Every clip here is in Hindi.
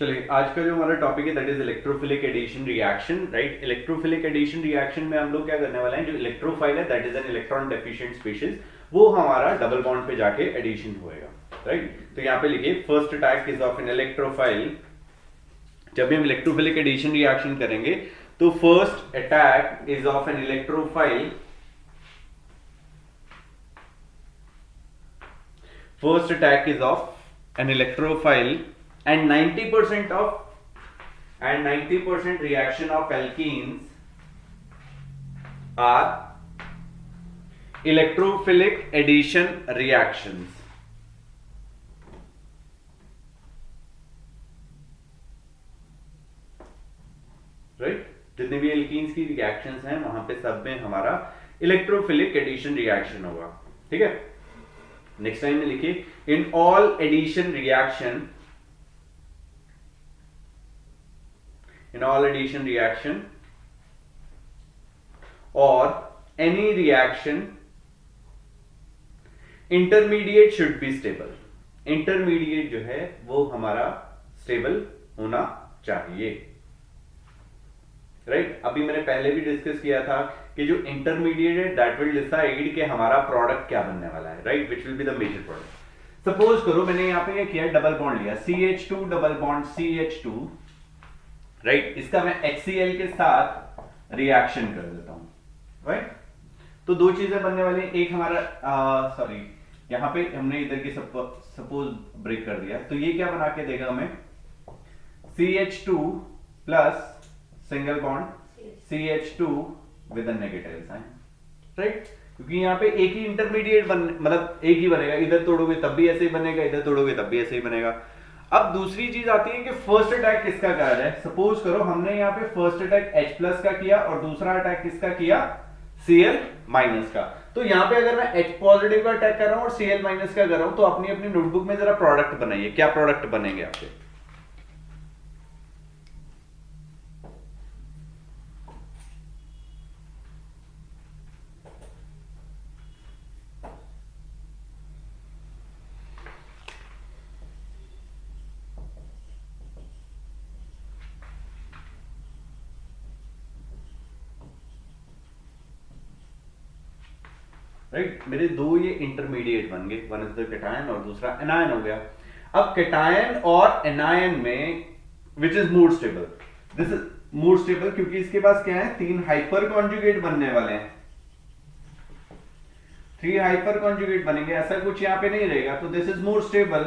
चलिए आज का जो हमारा टॉपिक है that is electrophilic addition reaction, right. Electrophilic addition reaction में हम लोग क्या करने वाले हैं, जो इलेक्ट्रोफाइल है that is an electron deficient species, वो हमारा डबल बॉन्ड पे जाके एडिशन होएगा, राइट। तो यहाँ पे लिखिए first attack is of an electrophile. जब भी हम इलेक्ट्रोफिलिक एडिशन रिएक्शन करेंगे तो first attack is of an electrophile, first attack is of an electrophile and 90% reaction of alkenes are electrophilic addition reactions, right। जितने भी एल्कीन्स की रिएक्शंस हैं वहां पे सब में हमारा इलेक्ट्रोफिलिक एडिशन रिएक्शन होगा, ठीक है। नेक्स्ट टाइम में लिखिए in all addition reaction, in all addition reaction और any reaction intermediate should be stable. Intermediate जो है वो हमारा स्टेबल होना चाहिए, राइट। अभी मैंने पहले भी डिस्कस किया था कि जो इंटरमीडिएट है दैट विल डिसाइड कि हमारा प्रोडक्ट क्या बनने वाला है, right, which will be the major product. Suppose करो मैंने यहाँ पे किया डबल बॉन्ड लिया CH2 double bond CH2, right. इसका मैं HCl के साथ रिएक्शन कर देता हूं, राइट। तो दो चीजें बनने वाली हैं, एक हमारा सॉरी यहाँ पे हमने इधर की सपोज ब्रेक कर दिया, तो ये क्या बना के देगा हमें CH2 plus single bond CH2 with a negative sign, right. क्योंकि यहाँ पे एक ही इंटरमीडिएट मतलब एक ही बनेगा, इधर तोड़ोगे तब भी ऐसे ही बनेगा, इधर तोड़ोगे तब भी ऐसे ही बनेगा। अब दूसरी चीज आती है कि फर्स्ट अटैक किसका कर रहा है। सपोज करो हमने यहाँ पे फर्स्ट अटैक H प्लस का किया और दूसरा अटैक किसका किया, Cl माइनस का। तो यहाँ पे अगर मैं H पॉजिटिव का अटैक कर रहा हूँ और Cl माइनस का कर रहा हूं, तो अपनी अपनी नोटबुक में जरा प्रोडक्ट बनाइए, क्या प्रोडक्ट बनेंगे आपके। राइट, मेरे दो ये इंटरमीडिएट बन गए, वन इज द कैटायन और दूसरा एनायन हो गया। अब कैटायन और एनायन में which is more stable, this is more stable क्योंकि इसके पास क्या है, 3 हाइपर कॉन्जुगेट बनने वाले हैं, 3 हाइपर कॉन्जुगेट बनेंगे, ऐसा कुछ यहां पे नहीं रहेगा। तो this is more stable,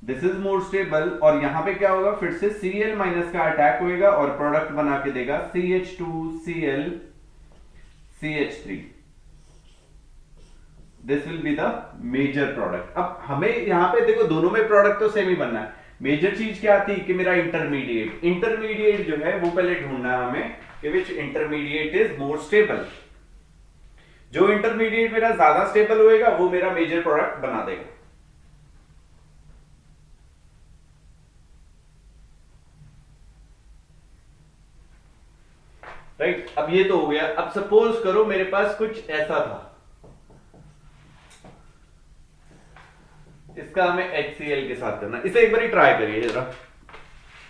this is more stable. और यहां पे क्या होगा, फिर से Cl माइनस का अटैक होएगा और प्रोडक्ट बना के देगा CH2Cl CH3, this will be the major product. अब हमें यहां पे देखो दोनों में प्रोडक्ट तो सेम ही बनना है, मेजर चीज क्या आती है कि मेरा इंटरमीडिएट, इंटरमीडिएट जो है वो पहले ढूंढना है हमें कि विच इंटरमीडिएट इज मोर स्टेबल। जो इंटरमीडिएट मेरा ज्यादा स्टेबल होएगा वो मेरा मेजर प्रोडक्ट बना देगा, राइट। अब ये तो हो गया। अब सपोज करो मेरे पास कुछ ऐसा था, इसका हमें HCl के साथ करना, इसे एक बार ट्राई करिए जरा,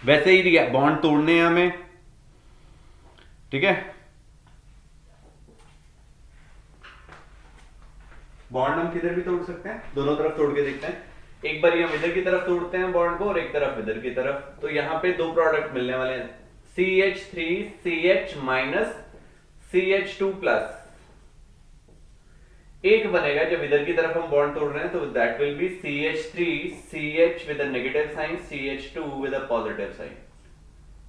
वैसे ही बॉन्ड तोड़ने हैं हमें, ठीक है। बॉन्ड हम किधर भी तोड़ सकते हैं, दोनों तरफ तोड़ के देखते हैं। एक बार हम इधर की तरफ तोड़ते हैं बॉन्ड को और एक तरफ इधर की तरफ, तो यहां पे दो प्रोडक्ट मिलने वाले हैं, CH3CH माइनस CH2 प्लस। एक बनेगा जब इधर की तरफ हम बॉन्ड तोड़ रहे हैं, तो that will be CH3CH with a negative sign, CH2 with a positive sign.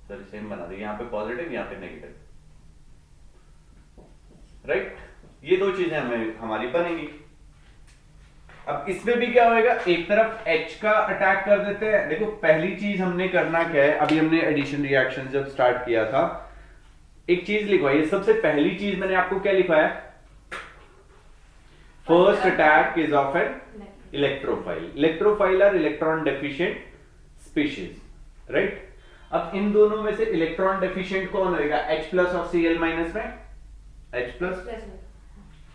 Sorry same बना दी, यहां पे पॉजिटिव यहां पे नेगेटिव, राइट। ये दो चीजें हमें हमारी बनेंगी। अब इसमें भी क्या होएगा, एक तरफ H का अटैक कर देते हैं। देखो पहली चीज हमने करना क्या है, अभी हमने एडिशन रिएक्शन जब स्टार्ट किया था, एक चीज लिखवाइए। सबसे पहली चीज मैंने आपको क्या लिखवाया, first attack is of an electrophile. Electrophile are electron deficient species, right. अब इन दोनों में से इलेक्ट्रॉन डेफिशिएंट कौन होगा, H प्लस और Cl माइनस में H प्लस।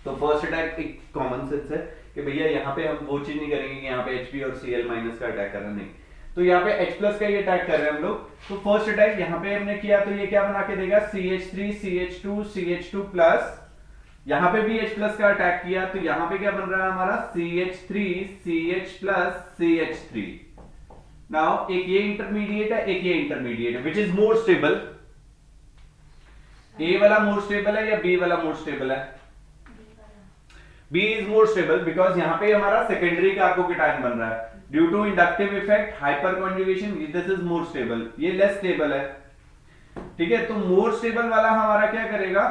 तो फर्स्ट अटैक एक कॉमन सेंस है, कि भैया यहाँ पे हम वो चीज नहीं करेंगे कि यहाँ पे HP और Cl माइनस का अटैक करना, नहीं। तो यहाँ पे H प्लस का ये अटैक कर रहे हैं हम लोग। तो फर्स्ट अटैक यहाँ पे हमने किया तो ये क्या बना के देगा, CH3 CH2 CH2 प्लस, यहाँ पे भी H प्लस का अटैक किया तो यहाँ पे क्या बन रहा है हमारा CH3 CH plus CH3। Now एक ये इंटरमीडिएट है, एक ये इंटरमीडिएट है, विच इज मोर स्टेबल, ए वाला मोर स्टेबल है या बी वाला मोर स्टेबल है? B is more stable because यहाँ पे हमारा सेकेंडरी कार्बोकेटायन बन रहा है due to inductive effect, hyperconjugation, this is more stable, ये लेस स्टेबल है। ठीक है, तो मोर स्टेबल वाला हमारा क्या करेगा,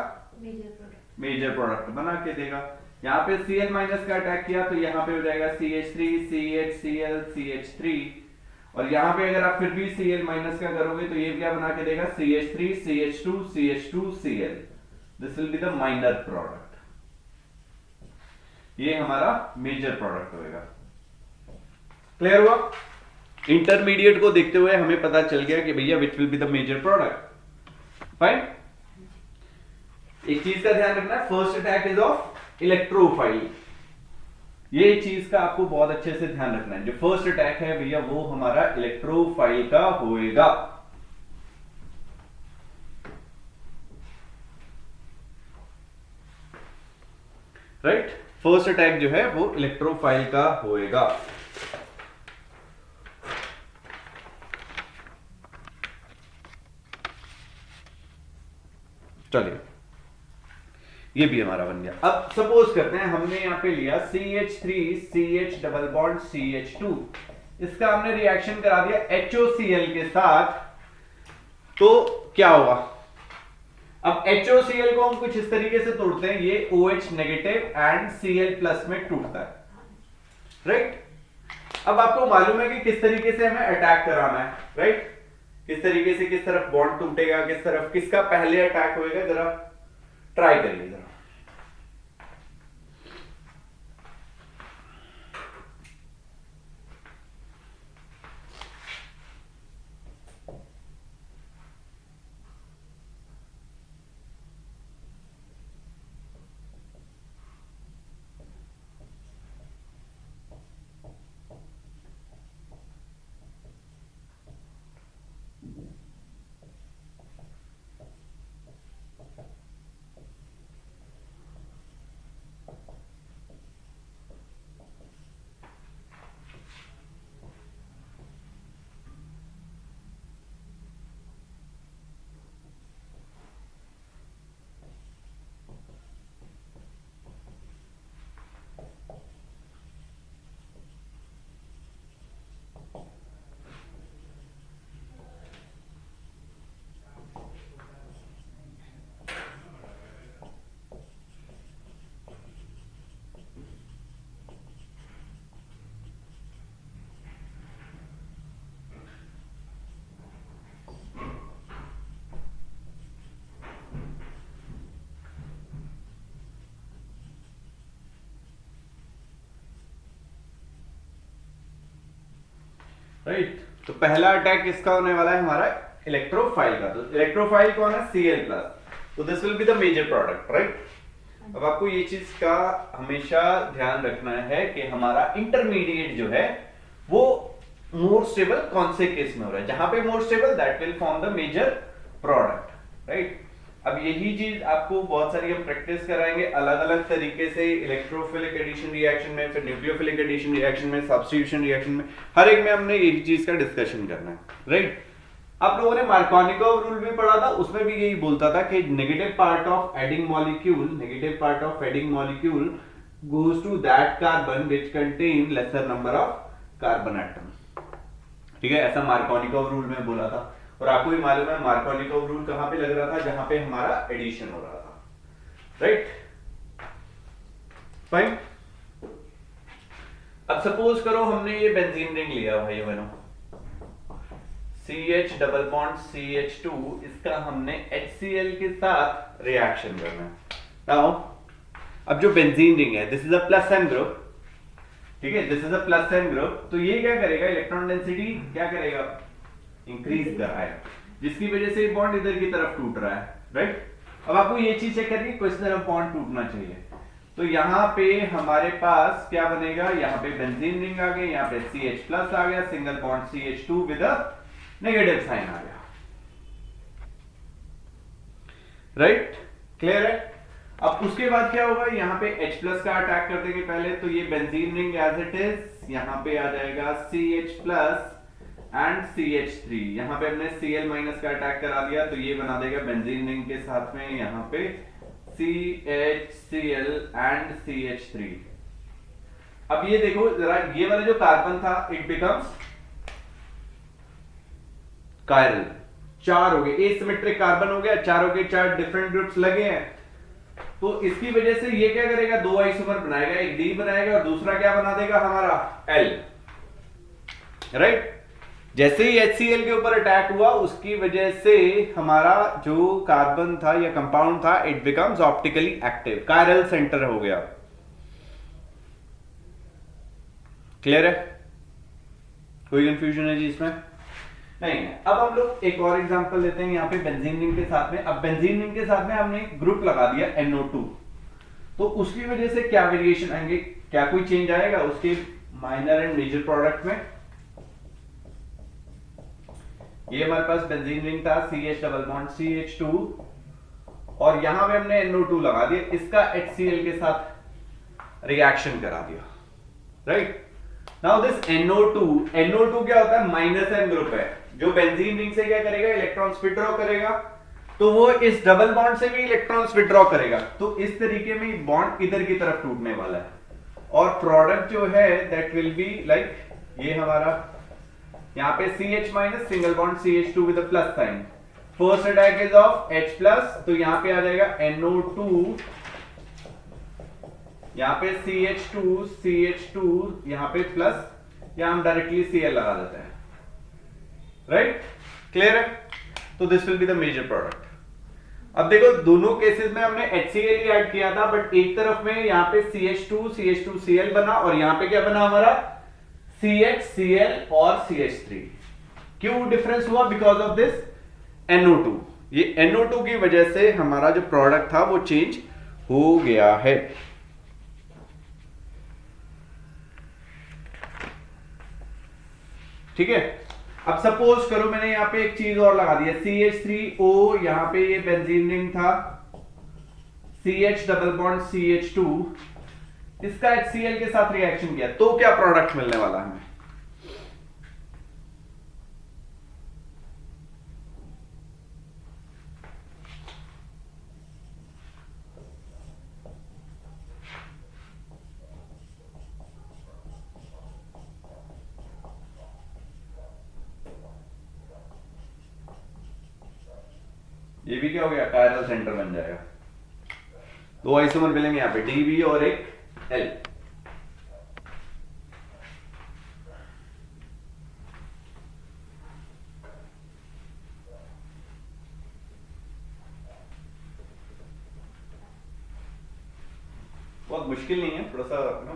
मेजर प्रोडक्ट बना के देगा। यहाँ पे Cl माइनस का अटैक किया तो यहाँ पे हो जाएगा CH3 CHCl CH3, और यहाँ पे अगर आप फिर भी Cl माइनस का करोगे तो ये क्या बना के देगा, CH3 CH2 CH2 Cl, this will be the minor product, ये हमारा मेजर प्रोडक्ट होगा। क्लियर हुआ? इंटरमीडिएट को देखते हुए हमें पता चल गया कि भैया which will be the major product. Fine, एक चीज का ध्यान रखना, first attack is of electrophile, ये चीज का आपको बहुत अच्छे से ध्यान रखना है। जो फर्स्ट अटैक है भैया वो हमारा इलेक्ट्रोफाइल का होएगा। राइट, फर्स्ट अटैक जो है वो इलेक्ट्रोफाइल का होएगा। चलिए, ये भी हमारा बन गया। अब सपोज करते हैं हमने यहां पे लिया CH3 CH double bond CH2, इसका हमने रिएक्शन करा दिया HOCl के साथ, तो क्या होगा? अब HOCl को हम कुछ इस तरीके से तोड़ते हैं, ये OH negative and Cl plus में टूटता है, राइट। अब आपको मालूम है कि किस तरीके से हमें अटैक कराना है, राइट, किस तरीके से, किस तरफ बॉन्ड टूटेगा, किस तरफ, किसका पहले अटैक होएगा, जरा ट्राई करिए जरा। राइट, तो पहला अटैक किसका होने वाला है, हमारा इलेक्ट्रोफाइल का। तो इलेक्ट्रोफाइल कौन है, Cl प्लस, तो this will be the major product, right. अब आपको ये चीज का हमेशा ध्यान रखना है कि हमारा इंटरमीडिएट जो है वो मोर स्टेबल कौन से केस में हो रहा है, जहां पे more stable that will form the major product, right. अब यही चीज आपको बहुत सारी हम प्रैक्टिस कराएंगे अलग अलग तरीके से, इलेक्ट्रोफिलिक एडिशन रिएक्शन में, फिर न्यूक्लियोफिलिक एडिशन रिएक्शन में, सब्स्टिट्यूशन रिएक्शन में, हर एक में हमने यही चीज का डिस्कशन करना है, राइट। आप लोगों ने मार्कोनिकोव रूल भी पढ़ा था, उसमें भी यही बोलता था कि negative part of adding molecule goes to that carbon which contain lesser number of carbon atom, ठीक है, ऐसा मार्कोनिकोव रूल में बोला था। और आपको भी मालूम है मार्कोनिकोव रूल कहां पे लग रहा था, जहां पे हमारा एडिशन हो रहा था, राइट, फाइन। अब सपोज करो हमने ये बेंजीन रिंग लिया भाई बहनों, CH डबल बॉन्ड CH2, इसका हमने HCl के साथ रिएक्शन करना है। नाउ अब जो बेंजीन रिंग है, this is a plus N group, ठीक है, this is a plus N group, तो ये क्या करेगा, इलेक्ट्रॉन डेंसिटी क्या करेगा, इंक्रीज कराएगा, जिसकी वजह से बॉन्ड इधर की तरफ टूट रहा है, राइट। अब आपको ये चीज चेक करनी है, किस तरफ बॉन्ड टूटना चाहिए, तो यहां पे हमारे पास क्या बनेगा, यहां पे बेंजीन रिंग आ गई, यहां पे CH प्लस आ गया, single bond CH2 with a negative sign आ गया। राइट, क्लियर है। अब उसके बाद क्या होगा, यहां पे H प्लस का अटैक कर देंगे पहले, तो ये benzene ring as it is, यहां पे आ जाएगा CH प्लस एंड CH3, यहां पे हमने Cl माइनस का अटैक करा दिया, तो ये बना देगा बेंजीन रिंग के साथ में यहां पे CHCl एंड CH3। अब ये देखो जरा, ये वाला जो कार्बन था इट बिकम्स कायरल, चार हो गए, एसिमेट्रिक कार्बन हो गया, चार हो गए, चार डिफरेंट ग्रुप्स लगे हैं। तो इसकी वजह से ये क्या करेगा, दो आइसोमर बनाएगा, एक डी बनाएगा और दूसरा क्या बना देगा हमारा एल। राइट, जैसे ही HCl के ऊपर अटैक हुआ उसकी वजह से हमारा जो कार्बन था या कंपाउंड था it becomes optically active, chiral centre हो गया। क्लियर है, कोई कंफ्यूजन है जी इसमें? नहीं है। अब हम लोग एक और एग्जांपल लेते हैं यहाँ पे बेंजीन रिंग के साथ में। अब बेंजीन रिंग के साथ में हमने ग्रुप लगा दिया NO2, तो उसकी वजह से क्या वेरिएशन आएंगे, क्या कोई चेंज आएगा उसके माइनर एंड मेजर प्रोडक्ट में? ये हमारे पास बेंजीन रिंग था, CH डबल बॉन्ड CH2, और यहां पे हमने NO2 लगा दिया, इसका HCl के साथ रिएक्शन करा दिया। राइट, नाउ दिस NO2 क्या होता है, माइनस एन ग्रुप है, जो बेंजीन रिंग से क्या करेगा, इलेक्ट्रॉन्स विथड्रॉ करेगा, तो वो इस डबल बॉन्ड से भी इलेक्ट्रॉन्स विथड्रॉ करेगा, तो इस तरीके में बॉन्ड इधर की तरफ टूटने वाला है, और प्रोडक्ट जो है दैट विल बी लाइक, ये हमारा यहाँ पे CH minus single bond CH2 with a plus sign, first attack is of H plus, तो यहाँ पे आ जाएगा NO2, यहाँ पे CH2 यहाँ पे प्लस, या हम डायरेक्टली Cl लगा देते हैं। राइट, क्लियर है, तो this will be the major product. अब देखो दोनों केसेस में हमने HCl ही ऐड किया था, बट एक तरफ में यहाँ पे CH2Cl बना, और यहाँ पे क्या बना हमारा CHCl और CH3। क्यों डिफरेंस हुआ, बिकॉज ऑफ दिस NO2, ये NO2 की वजह से हमारा जो प्रोडक्ट था वो चेंज हो गया है। ठीक है, अब सपोज करो मैंने यहां पे एक चीज और लगा दिया, CH3O, यहां पे ये बेंजीन रिंग था, CH डबल बॉन्ड CH2, इसका HCl के साथ रिएक्शन किया, तो क्या प्रोडक्ट मिलने वाला हमें? ये भी क्या हो गया, कायरल सेंटर बन जाएगा, दो आइसोमर मिलेंगे यहाँ पे DB और एक L। बहुत मुश्किल नहीं है, थोड़ा सा ना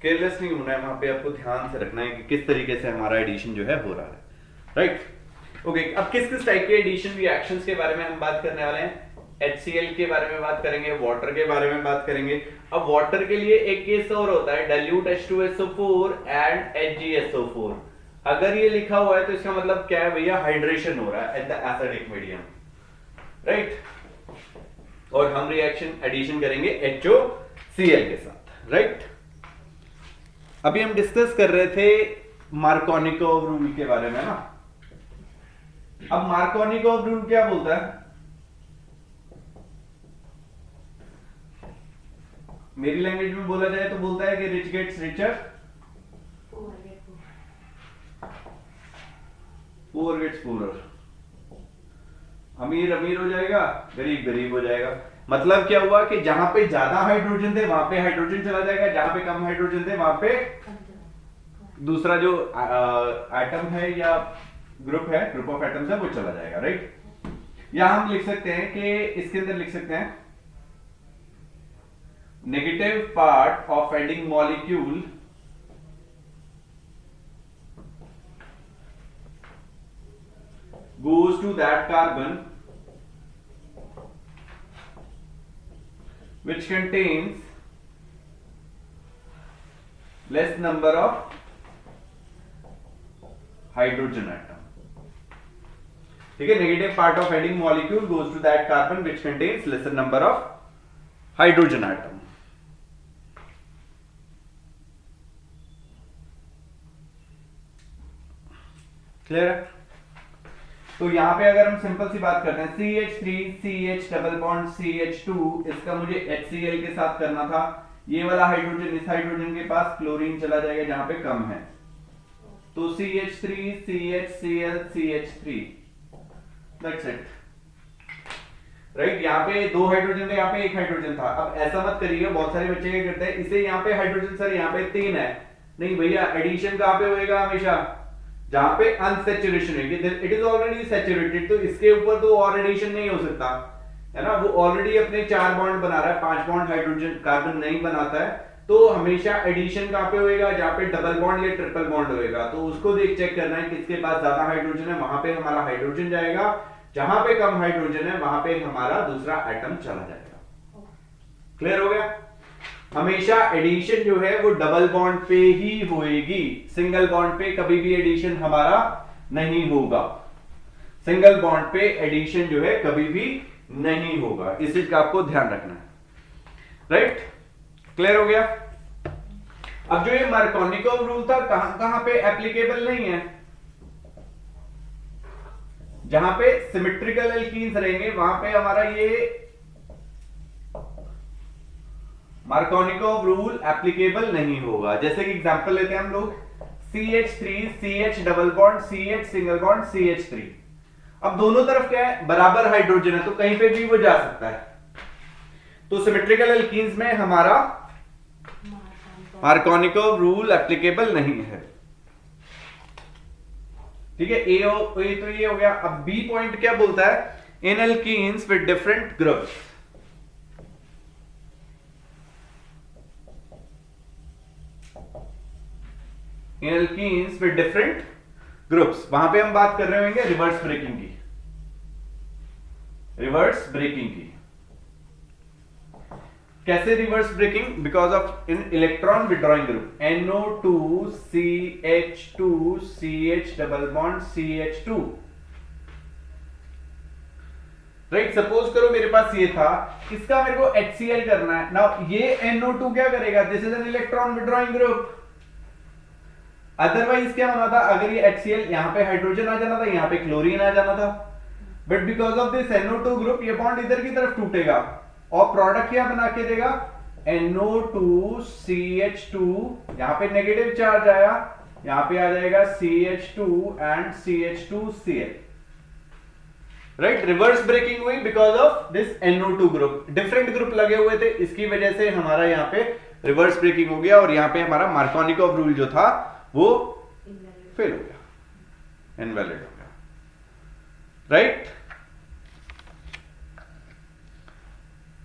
केयरलेस नहीं होना है, वहां पे आपको ध्यान से रखना है कि किस तरीके से हमारा एडिशन जो है हो रहा है। राइट, ओके, अब किस किस टाइप के एडिशन रिएक्शंस के बारे में हम बात करने वाले हैं? HCl के बारे में बात करेंगे, वाटर के बारे में बात करेंगे। अब वाटर के लिए एक केस और होता है, डाइल्यूट H2SO4 एंड HgSO4। अगर ये लिखा हुआ है तो इसका मतलब क्या है भैया, हाइड्रेशन हो रहा है at the acidic medium. Right, और हम रिएक्शन एडिशन करेंगे HOCl के साथ। राइट, अभी हम डिस्कस कर रहे थे मार्कोनिकोव रूल के बारे में ना। अब मार्कोनिकोव रूल क्या बोलता है? मेरी लैंग्वेज में बोला जाए तो बोलता है कि rich gets richer, poor gets poorer. अमीर अमीर हो जाएगा, गरीब गरीब हो जाएगा। मतलब क्या हुआ कि जहां पे ज्यादा हाइड्रोजन थे वहां पे हाइड्रोजन चला जाएगा, जहां पे कम हाइड्रोजन थे वहां पे दूसरा जो एटम है या ग्रुप है, ग्रुप ऑफ एटम्स है, वो चला जाएगा। राइट, यहां हम लिख सकते हैं कि इसके अंदर लिख सकते हैं negative part of adding molecule goes to that carbon which contains less number of hydrogen atom. ठीक है, negative part of heading molecule goes to that carbon which contains lesser number of hydrogen atom. Clear है? तो यहां पे अगर हम सिंपल सी बात करते हैं CH3 CH double bond CH2, इसका मुझे HCl के साथ करना था। ये वाला हाइड्रोजन इस हाइड्रोजन के पास क्लोरीन चला जाएगा जहां पे कम है, तो CH3 CHCl CH3, that's it. Right, यहाँ पे दो हाइड्रोजन थे, यहाँ पे एक हाइड्रोजन था। अब ऐसा मत करिए, बहुत सारे बच्चे क्या करते हैं, इसे यहाँ पे हाइड्रोजन सर यहाँ पे 3 है, नहीं भैया, एडिशन कहां पे होएगा? हमेशा जहां पे अनसैचुरेशन है, इट इज ऑलरेडी सैचुरेटेड, तो इसके ऊपर तो और एडिशन नहीं हो सकता है ना। वो ऑलरेडी अपने 4 बॉन्ड बना रहा है, 5 बॉन्ड हाइड्रोजन कार्बन नहीं बनाता है, तो हमेशा एडिशन कहां पे होएगा? जहां पे डबल बॉन्ड या ट्रिपल बॉन्ड होएगा, तो उसको देख चेक करना है किसके पास ज्यादा हाइड्रोजन है, वहां पे हमारा हाइड्रोजन जाएगा। जहां पे कम हाइड्रोजन है वहां पे हमारा दूसरा एटम चला जाएगा। क्लियर हो गया? हमेशा एडिशन जो है वो डबल बॉन्ड पे ही होएगी, सिंगल बॉन्ड पे कभी भी एडिशन हमारा नहीं होगा। सिंगल बॉन्ड पे एडिशन जो है कभी भी नहीं होगा, इस चीज का आपको ध्यान रखना है। राइट, क्लियर हो गया? अब जो ये मार्कोनिकोव रूल था कहां कहां पे एप्लीकेबल नहीं है? जहां पे सिमेट्रिकल एल्कीन्स रहेंगे वहां पे हमारा ये मार्कोनिकोव रूल एप्लीकेबल नहीं होगा। जैसे कि एग्जांपल लेते हैं हम लोग, CH3 CH double bond CH single bond CH3। अब दोनों तरफ क्या है? बराबर हाइड्रोजन है, तो कहीं पे भी वो जा सकता है। तो सिमेट्रिकल एल्कीन्स में हमारा मार्कोनिकोव रूल एप्लीकेबल नहीं है। ठीक है, ए तो ये हो गया। अब बी पॉइंट क्या बोलता है? In alkenes with different groups, in alkenes with different groups, वहां पे हम बात कर रहे होंगे रिवर्स ब्रेकिंग की। रिवर्स ब्रेकिंग की कैसे? Reverse breaking because of in electron withdrawing group NO2 CH2 CH double bond CH2। Right, suppose करो मेरे पास ये था, इसका मेरे को HCl करना है। नाउ ये NO2 क्या करेगा? This is an electron withdrawing group. Otherwise क्या होना था? अगर ये HCl, यहां पे हाइड्रोजन आ जाना था, यहां पे क्लोरीन आ जाना था, but because of this NO2 group ये बॉन्ड इधर की तरफ टूटेगा और प्रोडक्ट क्या बना के देगा? NO2 CH2, यहां पे नेगेटिव चार्ज आया, यहां पे आ जाएगा CH2 and CH2Cl। Right, reverse breaking हुई because of this NO2 group. Different group लगे हुए थे, इसकी वजह से हमारा यहां पे रिवर्स ब्रेकिंग हो गया और यहां पे हमारा मार्कोनिकोव रूल जो था वो फेल हो गया, इनवैलिड हो गया। राइट,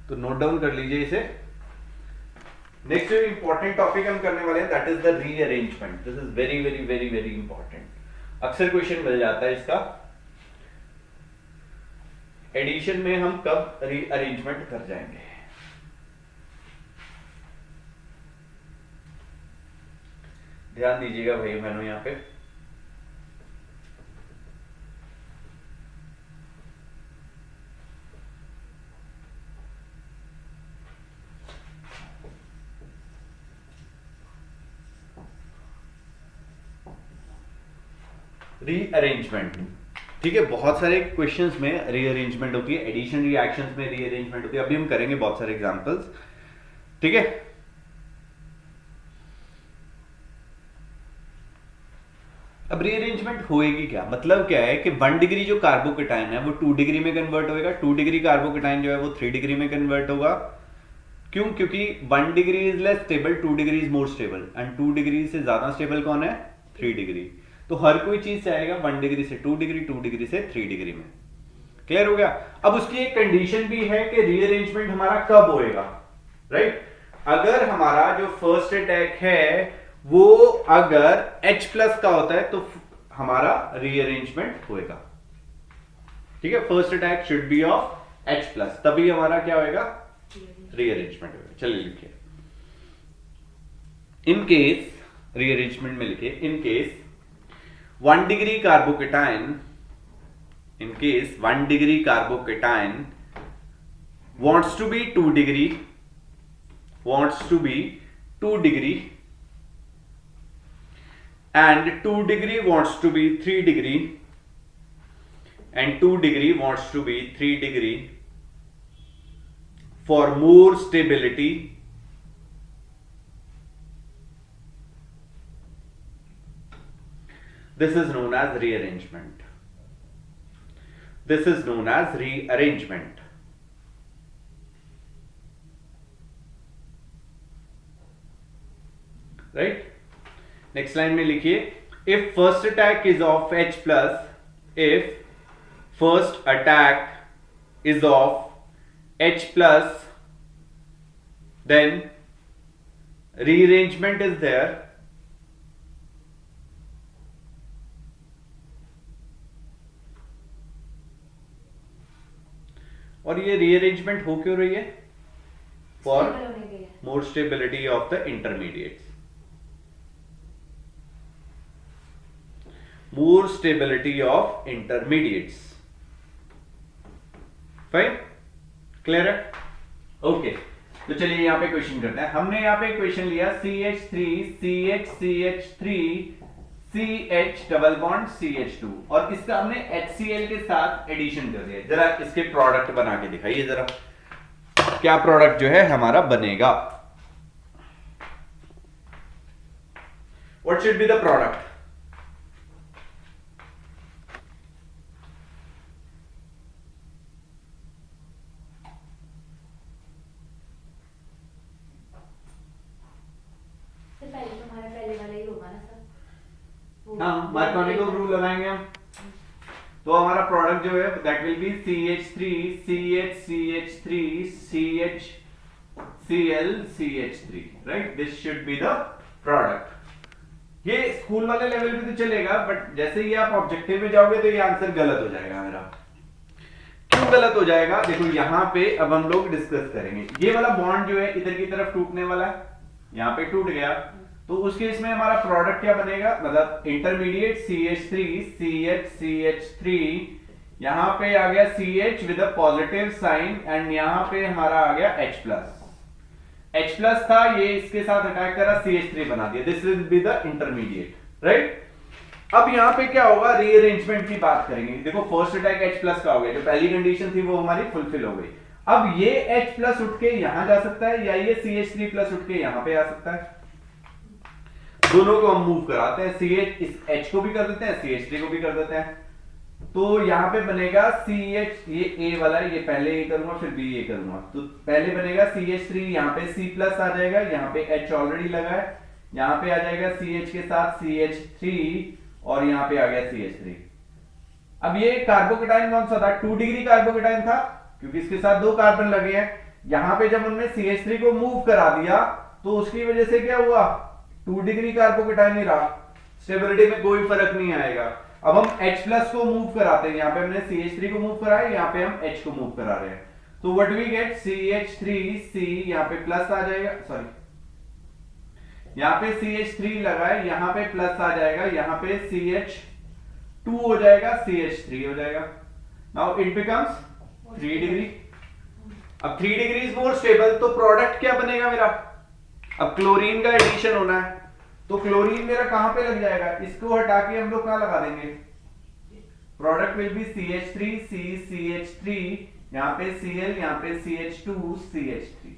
तो नोट डाउन कर लीजिए इसे। नेक्स्ट जो इंपॉर्टेंट टॉपिक हम करने वाले हैं that is the rearrangement. This is very very very very important. अक्सर क्वेश्चन मिल जाता है इसका, एडिशन में हम कब रीअरेंजमेंट कर जाएंगे। ध्यान दीजिएगा भाई बहनों यहां पे। रीअरेंजमेंट, ठीक है, बहुत सारे क्वेश्चंस में रीअरेंजमेंट होती है, एडिशन रिएक्शंस में रीअरेंजमेंट होती है। अभी हम करेंगे बहुत सारे एग्जांपल्स। ठीक है, अब रीअरेंजमेंट होएगी क्या? मतलब क्या है कि 1 डिग्री जो कार्बोकेटाइन है वो 2 डिग्री में कन्वर्ट होएगा, 2 डिग्री कार्बोकेटाइन जो है वो 3 डिग्री में कन्वर्ट होगा। क्यों? क्योंकि 1 degree is less stable, 2 degree is more stable, and 2 degree से ज्यादा स्टेबल कौन है? 3 डिग्री। तो हर कोई चीज चाहेगा 1 डिग्री से 2 डिग्री, 2 डिग्री से 3 डिग्री में। क्लियर हो गया? अब उसकी एक कंडीशन भी है कि रीअरेंजमेंट हमारा कब होएगा। राइट, अगर हमारा जो फर्स्ट अटैक है वो अगर H प्लस का होता है तो हमारा रीअरेंजमेंट होएगा। ठीक है, first attack should be of H plus, तभी हमारा क्या होएगा? रीअरेंजमेंट में। चलिए लिखिए, इन केस, रीअरेंजमेंट में लिखिए, in case 1 degree carbocation, in case 1 degree carbocation wants to be 2 degree, wants to be 2 degree, and 2 degree wants to be 3 degree, and 2 degree wants to be 3 degree, for more stability, this is known as rearrangement. This is known as rearrangement. Right? Next line में लिखिए, if first attack is of H plus, if first attack is of H plus, then rearrangement is there. और ये रीअरेंजमेंट हो क्यों रही है? For more stability of the intermediates, more stability of intermediates. Fine, clear है? ओके, तो चलिए यहां पे क्वेश्चन करते हैं। हमने यहां पे क्वेश्चन लिया CH3 CH3 CH double bond CH2 और इसका हमने HCl के साथ एडिशन कर दिया। जरा इसके प्रोडक्ट बना के दिखाइए जरा, क्या प्रोडक्ट जो है हमारा बनेगा। What should be the product? हाँ, मार्कोनिको रूल लगाएंगे हम, तो हमारा प्रोडक्ट जो है that will be CH3 CH CH3 CH Cl CH3, right? This should be the product. ये स्कूल वाले लेवल पे तो चलेगा, बट जैसे ही आप ऑब्जेक्टिव में जाओगे तो ये आंसर गलत हो जाएगा मेरा। क्यों गलत हो जाएगा? देखो यहां पे अब हम लोग डिस्कस करेंगे। ये वाला बॉन्ड जो है इधर की तरफ टूटने वाला है, यहां पे टूट गया, तो उस केस में हमारा प्रोडक्ट क्या बनेगा? मतलब इंटरमीडिएट CH3 CH CH3, यहां पे आ गया CH with a positive sign and यहां पे हमारा आ गया H प्लस। H प्लस था, ये इसके साथ अटैक करा, CH3 बना दिया। This will be the intermediate, right? अब यहां पे क्या होगा? रीअरेंजमेंट की बात करेंगे। देखो फर्स्ट अटैक H प्लस का हो गया, जो पहली कंडीशन थी वो हमारी फुलफिल हो गई। अब ये H प्लस उठ के यहां जा सकता है, या ये CH3 प्लस उठ के यहां पे आ सकता है। दोनों को हम मूव कराते हैं, CH इस H को भी कर देते हैं, CH3 को भी कर देते हैं। तो यहां पे बनेगा CH, ये A वाला है, ये पहले A करूंगा फिर B A करूंगा। तो पहले बनेगा CH3, यहां पे C प्लस आ जाएगा, यहां पे H ऑलरेडी लगा है, यहां पे आ जाएगा CH के साथ CH3 और यहां पे आ गया CH3। अब ये कार्बोकेटाइन कौन सा था? 2 डिग्री कार्बोकेटाइन था, क्योंकि इसके साथ 2 कार्बन लगे हैं। यहां पे जब हमने CH3 को मूव करा दिया तो उसकी वजह से क्या हुआ? 2 डिग्री कार्बोकेटाइन ही रहा, स्टेबिलिटी में कोई फर्क नहीं आएगा। अब हम H प्लस को मूव कराते हैं, यहाँ पे हमने CH3 को मूव कराया, यहाँ पे हम H को मूव करा रहे हैं। तो व्हाट वी गेट? CH3C, यहाँ पे प्लस आ जाएगा, सॉरी यहाँ पे CH3 लगा है, यहाँ पे प्लस आ जाएगा, यहाँ पे CH2 हो जाएगा, CH3 हो जाएगा। Now it becomes 3 degree. अब 3 डिग्री इज मोर स्टेबल, तो प्रोडक्ट क्या बनेगा मेरा? अब क्लोरीन का एडिशन होना है, तो क्लोरीन मेरा कहां पे लग जाएगा? इसको हटा के हम लोग कहां लगा देंगे? Product will be CH3 C CH3, यहां पे Cl, यहां पे CH2 CH3।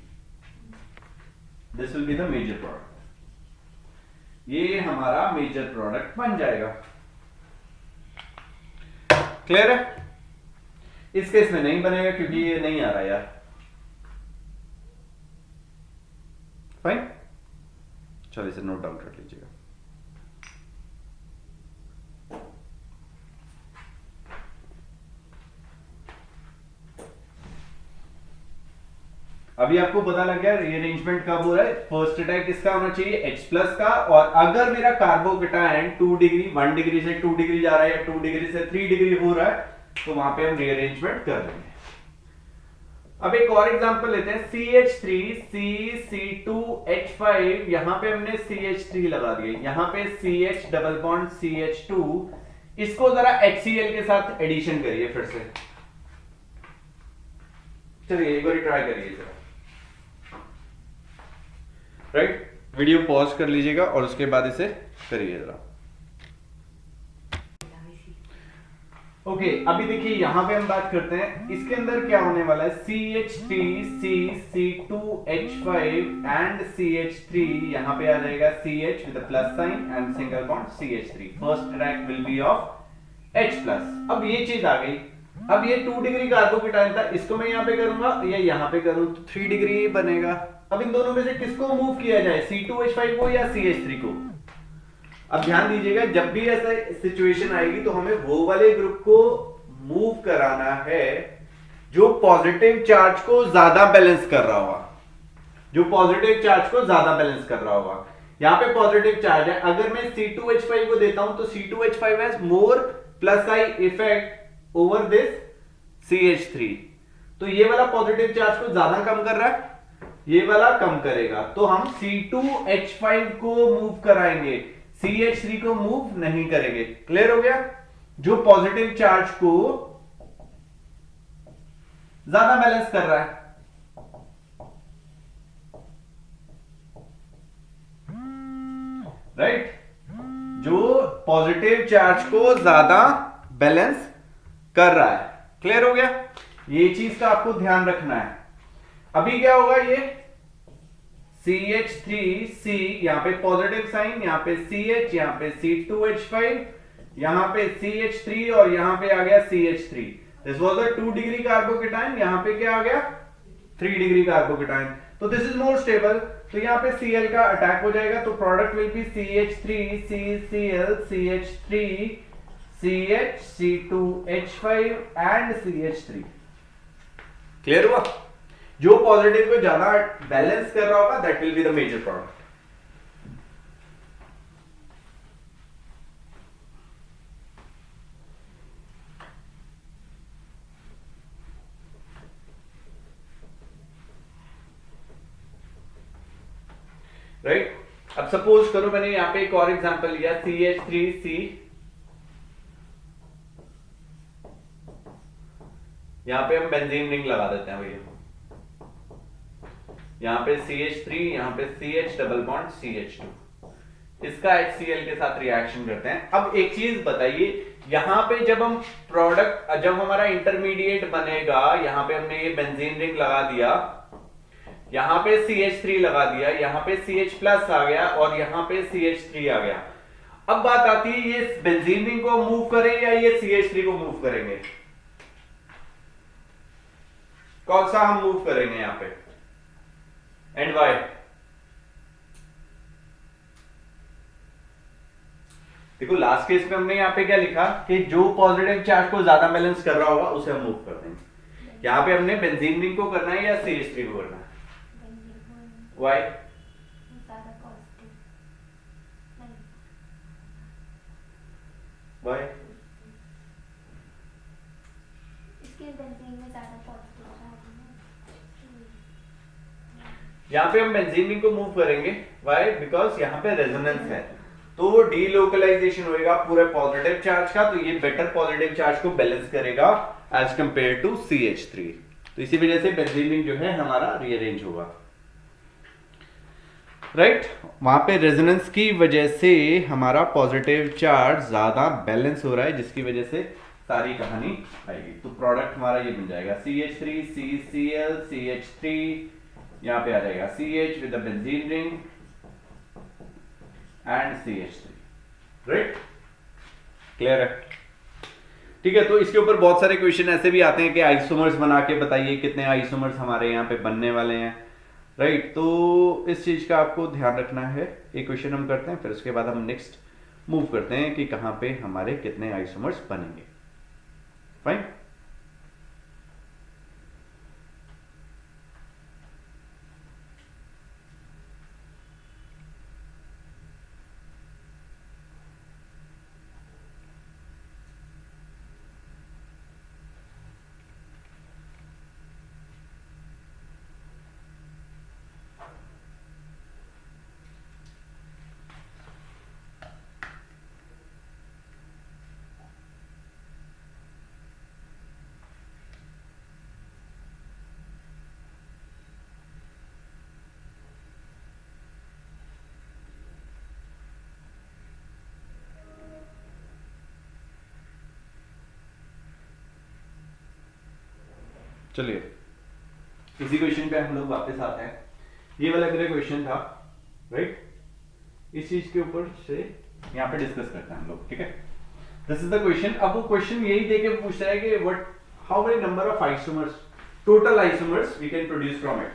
This will be the major product. ये हमारा मेजर प्रोडक्ट बन जाएगा। क्लियर है? इस केस में नहीं बनेगा क्योंकि ये नहीं आ रहा यार। फाइन, चलो इसे नोट डाउन कर लीजिएगा। अभी आपको पता लग गया रीअरेंजमेंट कब हो रहा है। फर्स्ट अटैक किसका होना चाहिए? H प्लस का। और अगर मेरा कार्बोकेटाइन 2 डिग्री 1 डिग्री से 2 डिग्री जा रहा है या 2 डिग्री से 3 डिग्री हो रहा है तो वहां पे हम रीअरेंजमेंट कर देंगे। अब एक और एग्जांपल लेते हैं, CH3 C2H5, यहां पे हमने CH3 लगा दिया, यहां पे CH डबल बॉन्ड CH2, इसको जरा HCl के साथ एडिशन करिए फिर से। चलिए एक बार ट्राई करिए जरा, राइट। वीडियो पॉज कर लीजिएगा और उसके बाद इसे करिए जरा। ओके, अभी देखिए यहां पे हम बात करते हैं, इसके अंदर क्या होने वाला है, CH3 C2H5 एंड CH3, यहां पे आ जाएगा CH with plus sign and single bond CH3, first rank will be of H plus. अब ये चीज आ गई, अब ये 2 डिग्री कार्बोकेटाइन था, इसको मैं यहां पे करूंगा, ये यहां पे करूं तो 3 डिग्री बनेगा। अब इन दोनों में से किसको मूव किया जाए, C2H5 को या CH3 को? अब ध्यान दीजिएगा, जब भी ऐसा सिचुएशन आएगी तो हमें वो वाले ग्रुप को मूव कराना है जो पॉजिटिव चार्ज को ज्यादा बैलेंस कर रहा होगा, जो पॉजिटिव चार्ज को ज्यादा बैलेंस कर रहा होगा। यहां पे पॉजिटिव चार्ज है, अगर मैं C2H5 को देता हूं तो C2H5 has more plus I effect over this CH3, तो ये वाला पॉजिटिव चार्ज को ज्यादा कम कर रहा है, ये वाला कम करेगा, तो हम C2H5 को मूव कराएंगे, CH3 को मूव नहीं करेंगे। क्लियर हो गया? जो पॉजिटिव चार्ज को ज्यादा बैलेंस कर रहा है, राइट, जो पॉजिटिव चार्ज को ज्यादा बैलेंस कर रहा है। क्लियर हो गया? ये चीज का आपको ध्यान रखना है। अभी क्या होगा, ये CH3C, यहां पे पॉजिटिव साइन, यहां पे CH, यहां पे C2H5, यहां पे CH3 और यहां पे आ गया CH3। This was a 2 degree carbocation, यहां पे क्या आ गया, 3 डिग्री कार्बोकेटाइन, तो दिस इज मोर स्टेबल, तो यहां पे Cl का अटैक हो जाएगा, तो product will be CH3 CCl CH3 CH C2H5 and CH3। Clear हुआ? जो पॉजिटिव को ज्यादा बैलेंस कर रहा होगा that will be the major product. Right, अब सपोज करो मैंने यहां पे एक और एग्जांपल लिया, CH3C, यहां पे हम बेंजीन रिंग लगा देते हैं भैया, यहां पे CH3, यहां पे CH डबल बॉन्ड CH2, इसका HCl के साथ रिएक्शन करते हैं। अब एक चीज बताइए, यहां पे जब हम प्रोडक्ट, जब हमारा इंटरमीडिएट बनेगा, यहां पे हमने ये बेंजीन रिंग लगा दिया, यहां पे CH3 लगा दिया, यहां पे CH प्लस आ गया और यहां पे CH3 आ गया। अब बात आती है, ये बेंजीन रिंग को मूव करें या ये CH3 को मूव करेंगे? कौन सा हम मूव करेंगे यहां पे, एंड वाई? देखो लास्ट केस में हमने यहाँ पे क्या लिखा कि जो पॉजिटिव चार्ज को ज्यादा बैलेंस कर रहा होगा उसे हम मूव कर देंगे। यहाँ पे हमने बेंजीन रिंग को करना है या CH3 को करना है? वाई? वाई? यहाँ पे हम बेंजीन रिंग को मूव करेंगे, वाई? बिकॉज यहाँ पे रेजोनेंस है, तो डीलोकलाइजेशन होएगा पूरे पॉजिटिव चार्ज का, तो ये बेटर पॉजिटिव चार्ज को बैलेंस करेगा एज कंपेयर टू CH3, तो इसी वजह से बेंजीन रिंग जो है हमारा रीअरेंज होगा, राइट। वहां पे रेजोनेंस की वजह से हमारा पॉजिटिव चार्ज ज्यादा बैलेंस हो रहा है, जिसकी वजह से सारी कहानी आएगी, तो प्रोडक्ट हमारा ये बन जाएगा CH3 CCl CH3, यहां पे आ जाएगा CH with the benzene ring and CH3, right. Clear है? ठीक है, तो इसके ऊपर बहुत सारे क्वेश्चन ऐसे भी आते हैं कि आइसोमर्स बना के बताइए कितने आइसोमर्स हमारे यहाँ पे बनने वाले हैं, राइट। तो इस चीज का आपको ध्यान रखना है, एक क्वेश्चन हम करते हैं, फिर उसके बाद हम नेक्स्ट मूव करते हैं कि कहां पे हमारे कितने आइसोमर्स बनेंगे। फाइन। चलिए इसी क्वेश्चन पे हम लोग वापस आते हैं। ये वाला मेरा क्वेश्चन था, राइट? इस चीज के ऊपर से यहाँ पे डिस्कस करते हैं हम लोग, ठीक है? This is the question. अब वो क्वेश्चन यही देके पूछ रहा है कि what how many number of isomers, total isomers we can produce from it,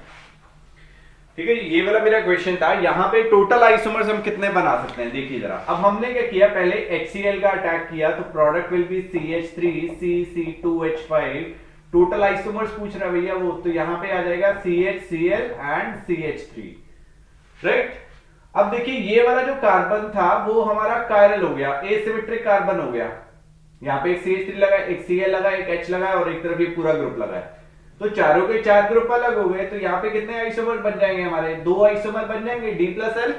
ठीक है? ये वाला मेरा क्वेश्चन था। यहाँ पे टोटल आइसोमर्स हम कितने बना सकते हैं, देखिए जरा। अब हमने क्या किया, पहले HCl का अटैक किया, तो product will B CH3CC2H5। Total isomers पूछ रहा है भैया वो, तो यहाँ पे आ जाएगा CHCl एंड CH3, राइट? अब देखिए ये वाला जो कार्बन था वो हमारा कायरल हो गया, एसिमेट्रिक कार्बन हो गया। यहाँ पे एक CH3 लगा, एक Cl लगा, एक H लगा और एक तरफ ये पूरा ग्रुप लगा है, तो चारों के चार ग्रुप अलग हो गए। तो यहाँ पे कितने आइसोमर बन जाएंगे हमारे, 2 आइसोमर बन जाएंगे D+L।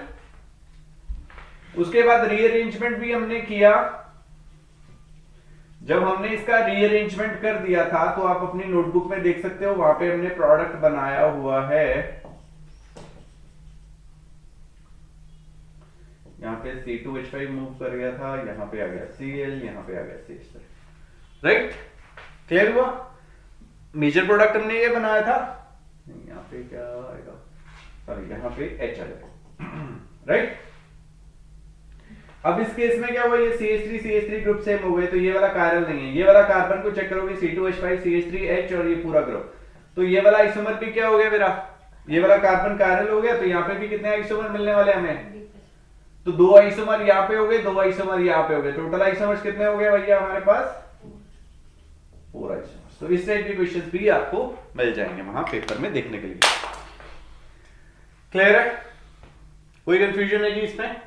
उसके बाद रीअरेंजमेंट भी हमने किया। जब हमने इसका रीअरेंजमेंट कर दिया था तो आप अपनी नोटबुक में देख सकते हो, वहां पे हमने प्रोडक्ट बनाया हुआ है। यहाँ पे C2H5 मूव कर गया था, यहाँ पे आ गया Cl, यहाँ पे आ गया CH3, राइट? क्लियर हुआ? मेजर प्रोडक्ट हमने ये बनाया था। यहाँ पे क्या आएगा, सॉरी यहाँ पे H आ जाएगा, राइट? अब इस केस में क्या हुआ, ये CH3 ग्रुप सेम हो गए, तो ये वाला कायरल नहीं है। ये वाला कार्बन को चेक करोगे, C2H5 CH3H और ये पूरा ग्रुप, तो ये वाला आइसोमर भी क्या हो गया मेरा, ये वाला कार्बन कायरल हो गया। तो यहाँ पे भी कितने आइसोमर मिलने वाले हमें, तो 2 आइसोमर यहाँ पे हो गए, 2 आइसोमर यहाँ पे हो गए। टोटल आइसोमर्स कितने हो गए भैया हमारे पास, 4 आइसोमर्स। तो इस टाइप के क्वेश्चंस भी आपको मिल जाएंगे वहां पेपर में देखने के लिए। क्लियर है? कोई कंफ्यूजन है जी इसमें?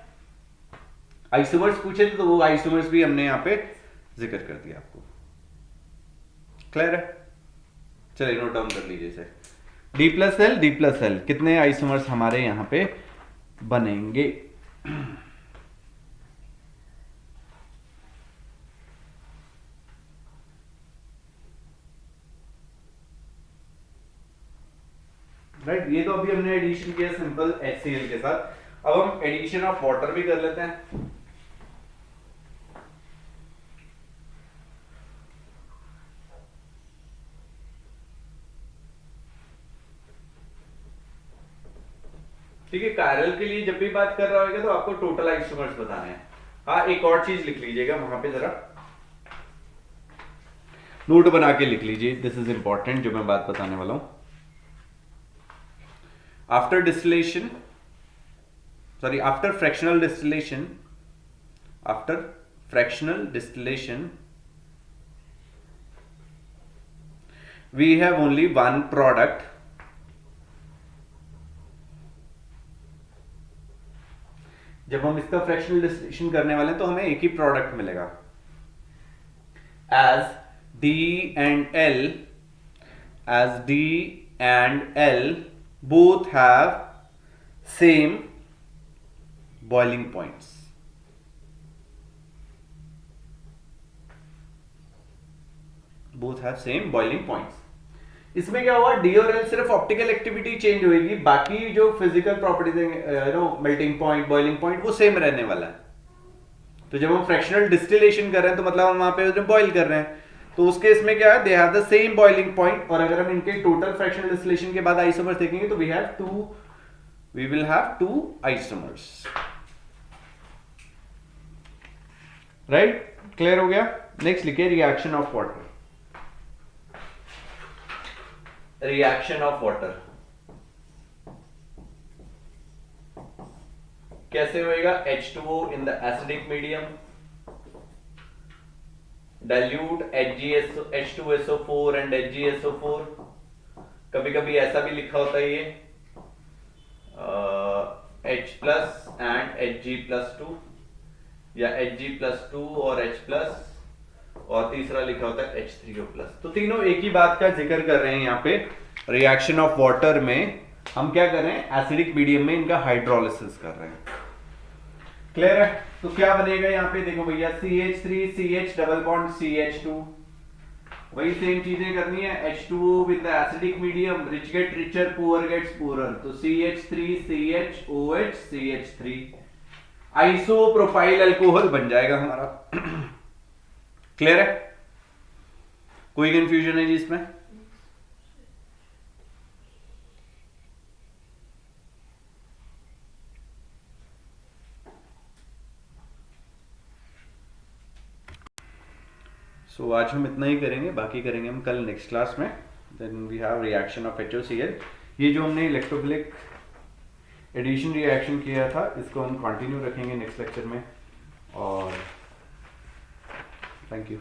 आइसोमर्स पूछे तो वो आइसोमर्स भी हमने यहाँ पे जिक्र कर दिया आपको। क्लियर है? चलिए नोट डाउन कर लीजिए इसे। D+L कितने आइसोमर्स हमारे यहाँ पे बनेंगे। राइट? ये तो अभी हमने एडिशन किया सिंपल HCl के साथ। अब हम एडिशन ऑफ वाटर भी कर लेते हैं। ठीक है, कायरल के लिए जब भी बात कर रहा होगा तो आपको टोटल आइसोमर्स बताने हैं। हाँ, एक और चीज लिख लीजिएगा वहां पे, जरा नोट बना के लिख लीजिए, दिस इज इंपॉर्टेंट जो मैं बात बताने वाला हूं। After distillation, sorry after fractional distillation we have only one product जब हम इसका फ्रैक्शनल डिस्टिलेशन करने वाले हैं तो हमें एक ही प्रोडक्ट मिलेगा। as D and L both have same boiling points, इसमें क्या हुआ, डी और एल सिर्फ ऑप्टिकल एक्टिविटी चेंज होगी, बाकी जो physical properties melting point, boiling point वो सेम रहने वाला है। तो जब हम फ्रैक्शनल डिस्टिलेशन कर रहे हैं तो मतलब हम वहां पे बॉइल कर रहे हैं, तो उस केस में क्या है, they have the same boiling point. और अगर हम इनके टोटल फ्रैक्शनल डिस्टिलेशन के बाद आइसोमर्स देखेंगे तो we will have 2 isomers. Right? Clear हो गया? नेक्स्ट लिखिए reaction of water. Reaction of water कैसे होएगा, H2O in the acidic medium dilute H2SO4 and HgSO4। कभी कभी ऐसा भी लिखा होता है ये H+ एंड Hg+2 या Hg+2 और H+, और तीसरा लिखा होता है H3O+। तो तीनों एक ही बात का जिक्र कर रहे हैं यहाँ पे। रिएक्शन ऑफ वाटर में हम क्या कर रहे हैं, एसिडिक मीडियम में इनका हाइड्रोलिसिस कर रहे हैं। क्लियर है? तो क्या बनेगा यहाँ पे, देखो भैया CH3 CH double bond CH2, वही सेम चीजें करनी है। H2O with the acidic medium, rich get richer, poor gets poorer, तो CH3 CH OH CH3 isopropyl alcohol बन जाएगा हमारा। क्लियर है? कोई कंफ्यूजन है जी इसमें? सो आज हम इतना ही करेंगे, बाकी करेंगे हम कल नेक्स्ट क्लास में। Then we have reaction of HOCl। ये जो हमने इलेक्ट्रोफिलिक एडिशन रिएक्शन किया था इसको हम कंटिन्यू रखेंगे नेक्स्ट लेक्चर में। और थैंक यू।